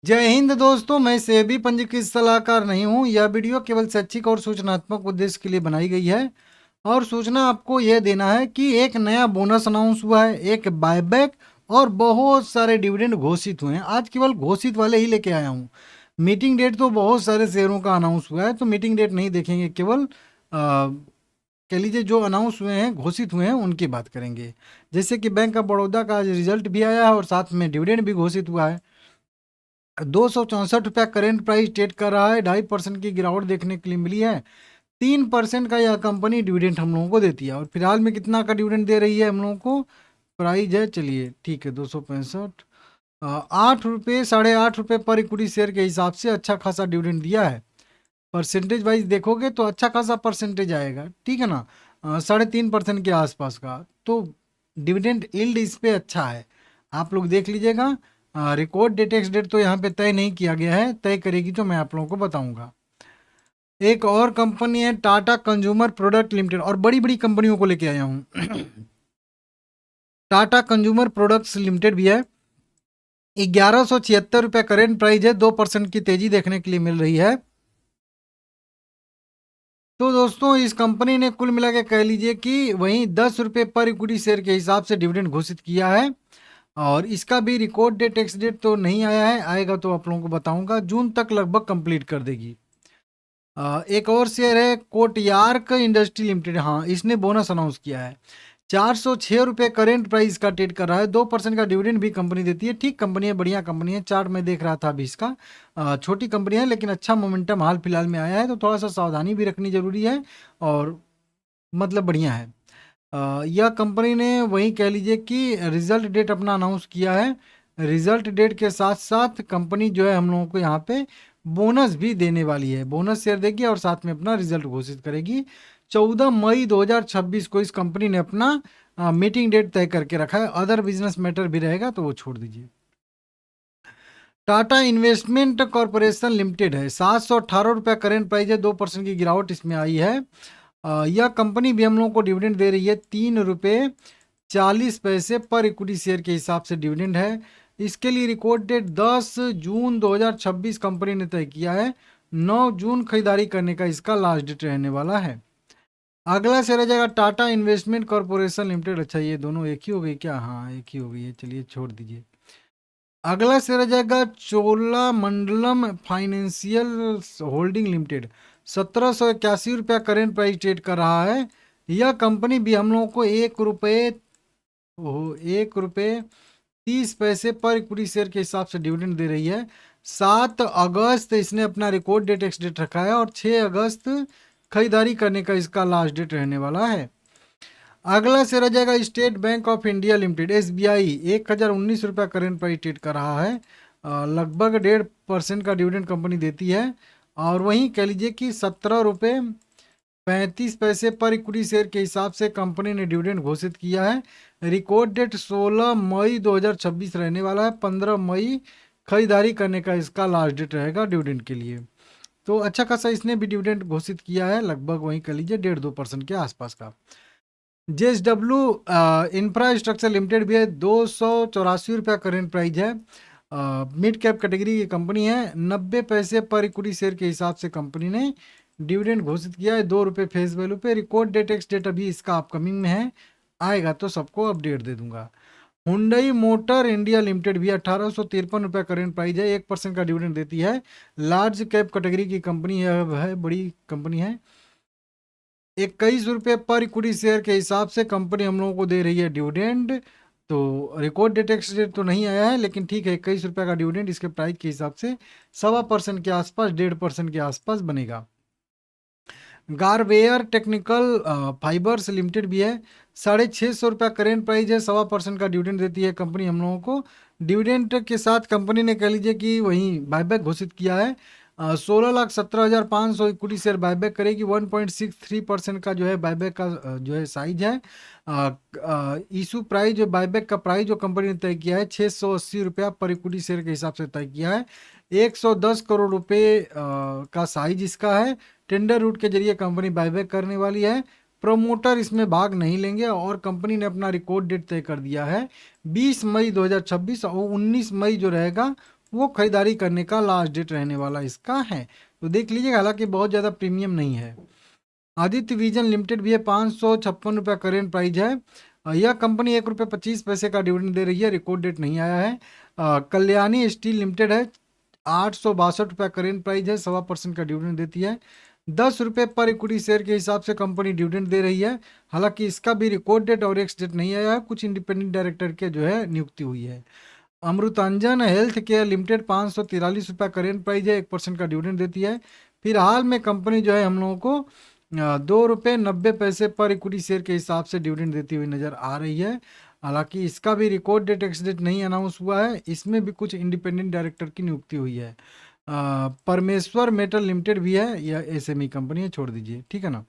जय हिंद दोस्तों, मैं सेबी पंजीकृत सलाहकार नहीं हूं। यह वीडियो केवल शैक्षिक और सूचनात्मक उद्देश्य के लिए बनाई गई है और सूचना आपको यह देना है कि एक नया बोनस अनाउंस हुआ है, एक बायबैक और बहुत सारे डिविडेंड घोषित हुए हैं। आज केवल घोषित वाले ही लेके आया हूं। मीटिंग डेट तो बहुत सारे शेयरों का अनाउंस हुआ है, तो मीटिंग डेट नहीं देखेंगे, केवल कह लीजिए जो अनाउंस हुए हैं, घोषित हुए हैं, उनकी बात करेंगे। जैसे कि बैंक ऑफ बड़ौदा का आज रिजल्ट भी आया है और साथ में डिविडेंड भी घोषित हुआ है। 264 रुपया करेंट प्राइस ट्रेड कर रहा है। 2.5% की गिरावट देखने के लिए मिली है। 3% का यह कंपनी डिविडेंड हम लोगों को देती है। और फिलहाल में कितना का डिविडेंड दे रही है हम लोगों को? प्राइस है, चलिए ठीक है, 265, 8 रुपये, 8.5 रुपये पर इक्विटी शेयर के हिसाब से अच्छा खासा डिविडेंड दिया है। परसेंटेज वाइज देखोगे तो अच्छा खासा परसेंटेज आएगा, ठीक है ना, 3.5% के आसपास का। तो डिविडेंड यील्ड इस पे अच्छा है, आप लोग देख लीजिएगा। रिकॉर्ड डेट एक्स डेट तो यहाँ पे तय नहीं किया गया है, तय करेगी तो मैं आप लोगों को बताऊंगा। एक और कंपनी है टाटा कंज्यूमर प्रोडक्ट लिमिटेड, और बड़ी बड़ी कंपनियों को लेके आया हूँ। टाटा कंज्यूमर प्रोडक्ट्स लिमिटेड भी है। 1176 रुपये करेंट प्राइस है। 2% की तेजी देखने के लिए मिल रही है। तो दोस्तों, इस कंपनी ने कुल मिला के कह लीजिए कि वहीं 10 रुपये पर इक्विटी शेयर के हिसाब से डिविडेंड घोषित किया है। और इसका भी रिकॉर्ड डेट एक्स डेट तो नहीं आया है, आएगा तो आप लोगों को बताऊंगा। जून तक लगभग कंप्लीट कर देगी। एक और शेयर है कोटयार्क इंडस्ट्री लिमिटेड। हाँ, इसने बोनस अनाउंस किया है। 406 रुपये करेंट प्राइस का ट्रेड कर रहा है। 2% का डिविडेंड भी कंपनी देती है। ठीक कंपनी है, बढ़िया कंपनी है। चार्ट में देख रहा था अभी इसका। छोटी कंपनी है लेकिन अच्छा मोमेंटम हाल फिलहाल में आया है, तो थोड़ा सा सावधानी भी रखनी जरूरी है। और मतलब बढ़िया है। यह कंपनी ने वही कह लीजिए कि रिजल्ट डेट अपना अनाउंस किया है। रिजल्ट डेट के साथ साथ कंपनी जो है हम लोगों को यहाँ पे बोनस भी देने वाली है। बोनस शेयर देगी और साथ में अपना रिजल्ट घोषित करेगी। 14 मई 2026 को इस कंपनी ने अपना मीटिंग डेट तय करके रखा है। अदर बिजनेस मैटर भी रहेगा तो वो छोड़ दीजिए। टाटा इन्वेस्टमेंट कॉरपोरेशन लिमिटेड है। 718 रुपया करेंट प्राइस है। 2% की गिरावट इसमें आई है। यह कंपनी भी हम लोगों को डिविडेंड दे रही है। 3 रुपये 40 पैसे पर इक्विटी शेयर के हिसाब से डिविडेंड है। इसके लिए रिकॉर्ड डेट 10 जून 2026 कंपनी ने तय किया है। 9 जून खरीदारी करने का इसका लास्ट डेट रहने वाला है। अगला शेयर आ जाएगा टाटा इन्वेस्टमेंट कॉरपोरेशन लिमिटेड। अच्छा, ये दोनों एक ही हो गई क्या? हाँ, एक ही हो गई है, चलिए छोड़ दीजिए। अगला शेयर आ जाएगा चोलामंडलम फाइनेंशियल होल्डिंग लिमिटेड। 1781 रुपया करेंट प्राइस ट्रेड कर रहा है। यह कंपनी भी हम लोगों को 1 रुपये 30 पैसे पर इक्विटी शेयर के हिसाब से डिविडेंड दे रही है। 7 अगस्त इसने अपना रिकॉर्ड डेट एक्स डेट रखा है और 6 अगस्त खरीदारी करने का इसका लास्ट डेट रहने वाला है। अगला शेयर आ जाएगा state bank of India limited, SBI। 1019 रुपया करेंट प्राइस ट्रेड कर रहा है। लगभग 1.5% का डिविडेंड कंपनी देती है। और वहीं कह लीजिए कि 17 रुपये 35 पैसे पर इक्विटी शेयर के हिसाब से कंपनी ने डिविडेंड घोषित किया है। रिकॉर्ड डेट 16 मई 2026 रहने वाला है। 15 मई खरीदारी करने का इसका लास्ट डेट रहेगा डिविडेंड के लिए। तो अच्छा खासा इसने भी डिविडेंड घोषित किया है, लगभग वहीं कह लीजिए 1.5-2% के आसपास का। JSW इंफ्रास्ट्रक्चर लिमिटेड भी है। 284 रुपया करेंट प्राइस है। मिड कैप कैटेगरी की कंपनी है। 90 पैसे पर इक्विटी शेयर के हिसाब से कंपनी ने डिविडेंड घोषित किया है, 2 रुपये फेस वैल्यू पे। रिकॉर्ड डेट एक्स डेट अभी इसका अपकमिंग में है, आएगा तो सबको अपडेट दे दूंगा। हुंडई मोटर इंडिया लिमिटेड भी 1853 रुपया करेंट प्राइस है। 1% का डिविडेंड देती है। लार्ज कैप कैटेगरी की कंपनी है, बड़ी कंपनी है। 21 रुपये पर इक्विटी शेयर के हिसाब से कंपनी हम लोगों को दे रही है डिविडेंड। तो रिकॉर्ड डेट एक्स डेट तो नहीं आया है, लेकिन ठीक है, 21 रुपये का डिविडेंड इसके प्राइस के हिसाब से 1.25% के आसपास, 1.5% के आसपास बनेगा। गारवेयर टेक्निकल फाइबर्स लिमिटेड भी है। 650 रुपया करेंट प्राइस है। 1.25% का डिविडेंड देती है कंपनी हम लोगों को। डिविडेंड के साथ कंपनी ने कह लीजिए कि वहीं बायबैक घोषित किया है। 16,17,500 इक्विटी शेयर बायबैक करेगी। 1.63% का जो है बायबैक का जो है साइज है। इशू प्राइस, जो बायबैक का प्राइस जो कंपनी ने तय किया है, 680 रुपया पर इक्विटी शेयर के हिसाब से तय किया है। 110 करोड़ रुपए का साइज इसका है। टेंडर रूट के जरिए कंपनी बायबैक करने वाली है। प्रोमोटर इसमें भाग नहीं लेंगे और कंपनी ने अपना रिकॉर्ड डेट तय कर दिया है 20 मई 2026, और 19 मई जो रहेगा वो खरीदारी करने का लास्ट डेट रहने वाला इसका है। तो देख लीजिएगा, हालांकि बहुत ज़्यादा प्रीमियम नहीं है। आदित्य विजन लिमिटेड भी है, 556 रुपये करेंट प्राइस है। यह कंपनी 1 रुपये 25 पैसे का डिविडेंड दे रही है, रिकॉर्ड डेट नहीं आया है। कल्याणी स्टील लिमिटेड है, 862 रुपये करेंट प्राइस है, 1.25% का डिविडेंड देती है। 10 रुपये पर इक्विटी शेयर के हिसाब से कंपनी डिविडेंड दे रही है। हालांकि इसका भी रिकॉर्ड डेट और एक्स डेट नहीं आया है, कुछ इंडिपेंडेंट डायरेक्टर के जो है नियुक्ति हुई है। अमृतांजन हेल्थ केयर लिमिटेड 543 रुपये करेंट प्राइस है, 1% का डिविडेंड देती है। फिर हाल में कंपनी जो है हम लोगों को 2 रुपये 90 पैसे पर इक्विटी शेयर के हिसाब से डिविडेंड देती हुई नजर आ रही है। हालांकि इसका भी रिकॉर्ड डेट एक्स डेट नहीं अनाउंस हुआ है, इसमें भी कुछ इंडिपेंडेंट डायरेक्टर की नियुक्ति हुई है। परमेश्वर मेटल लिमिटेड भी है, यह एसएमई कंपनी है, छोड़ दीजिए, ठीक है ना।